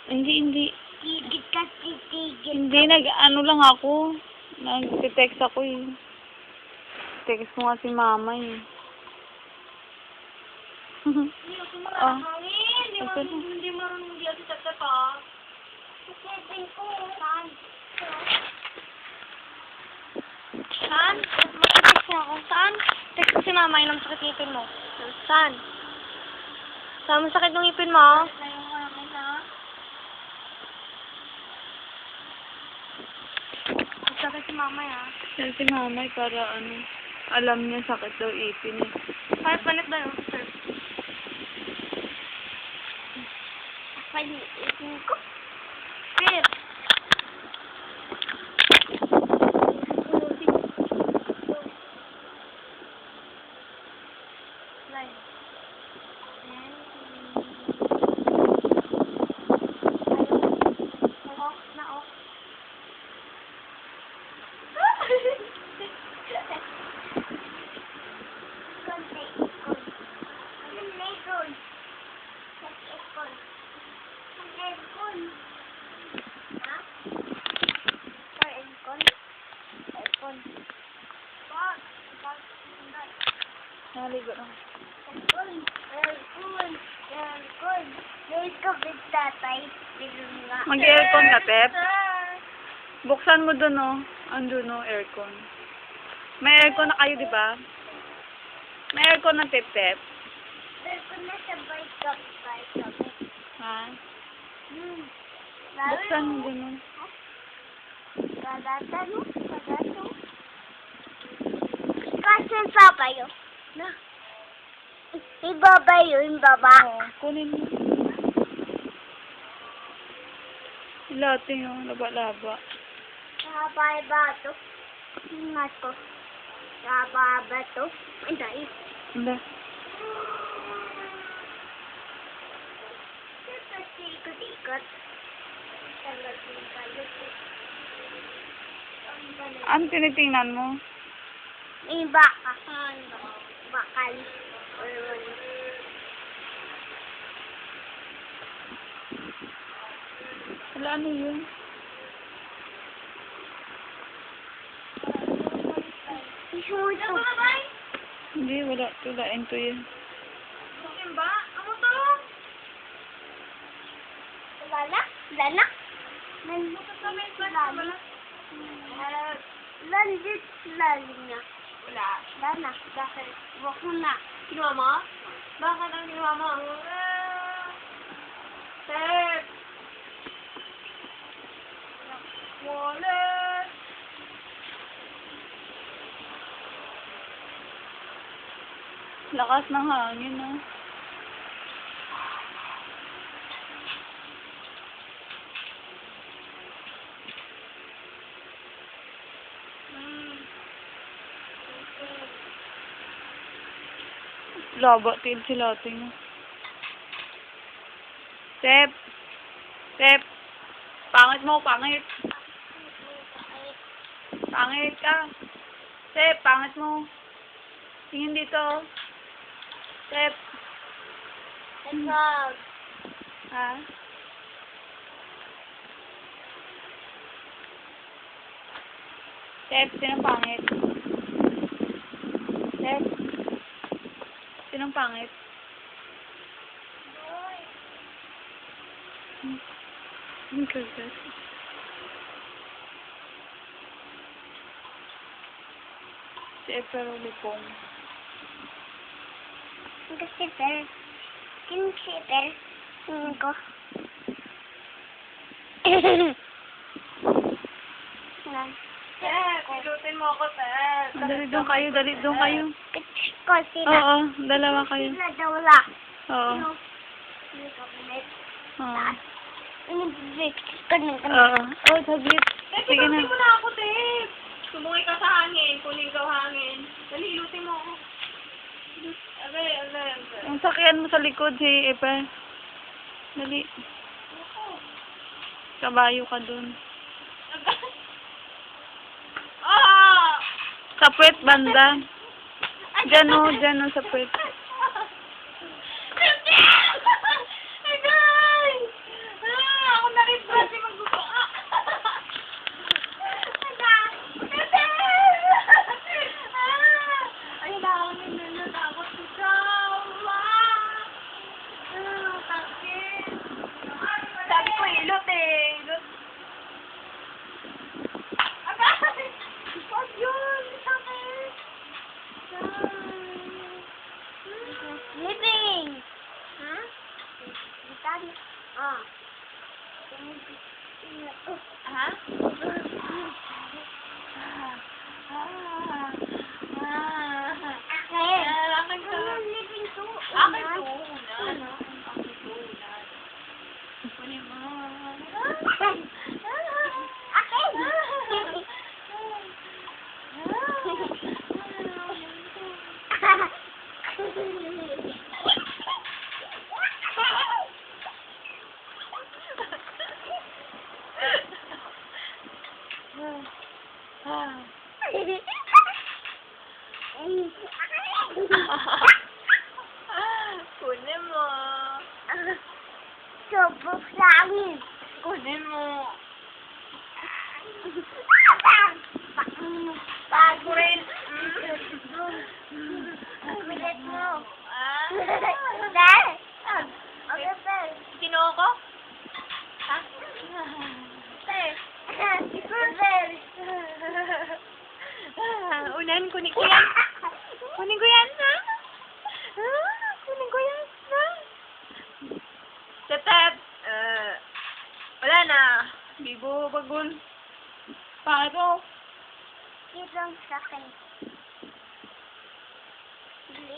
Hindi. Tigit ka, titigit. Hindi, ano lang ako. Nag-text ako eh. Text ko nga si mama eh. Hindi ako makakangin. Ito na. Hindi marunong di ako tatapa. Isipin ko. Saan? Saan? Makinig na ako. Saan? Text ko si mama yun ang sakit ng ipin mo. Saan? Saan mo sakit ng ipin mo? Sakit si mama ya. Yan si mama eh, para ano, alam niya sakit daw ipin eh. Kahit panit ba yun, sir? Pag-iipin ko. Sir. Naligo na. Mag-aircon ka, Pep? Buksan mo dun, oh. Andun, oh, aircon. May aircon na kayo, di ba? May aircon na, Pep. Aircon na sa bike. Ha? Buksan mo dun, oh. Kadatanong. Kasi papa yun. Na. Ibaba yun, baba. Oh, kunin mo. Latte, oh. Laba-laba. Haba to. Nga to. Haba to. Hindi. Hindi. Kasi ikot-ikot. Ano tinitingnan mo? May baka. Bakal. Wala, ano yun? Isuto. Hindi, wala. Tulain to yan. Bakit ba? Ano to? Lala? Nandito kami sa lala. Landit lalim niya. Wala na. Bakit? Wag mo na. Kinuha mo? Bakit ang kinuha mo? Sir! Wallet! Lakas ng hangin, oh. Laba, til sila tingin. Step! Pangit mo, pangit. Pangit ka. Step, pangit mo. Tingin dito. Step. Wag. Ha? Step, sinong pangit? Step. Sinong pangit? Ang kagat. Si Efero Lipong. Kasi per. Kinsiper. Tingin ko. Nan. Pilutin mo ako, Ted. Dali doon kayo. Ko sila. Oo, dalawa kayo. Sila daw la. Oo. Yung kabinet. Oo. Inibibig. Kanang. Oo. Oh, saglit. Sige na. Pilutin mo na ako, Ted. Sumungay ka sa hangin. Kunin ka hangin. Dali, ilutin mo ako. Aray. Ang sakyan mo sa likod, si Epa. Dali. Kabayo ka dun. Ah! Sa puwet banda. Diyan o, sa puwet. Aray! Ako Ah. Ha? Akin to. Akin to. Unan. Akin to. Unan. Kunin mo. Kunin mo. Subok langit. Kunin mo. Bago rin. Bilet mo. Ah. Dad. Okay, sir. Sino ako? Ha? Sir. Sir. Unan, kunin ko yan. Kunin ko yan, ha? Kunin ko yan, ha? Tetep. Wala na. Bibo, bagun. Pangit mo. Dito lang sa akin.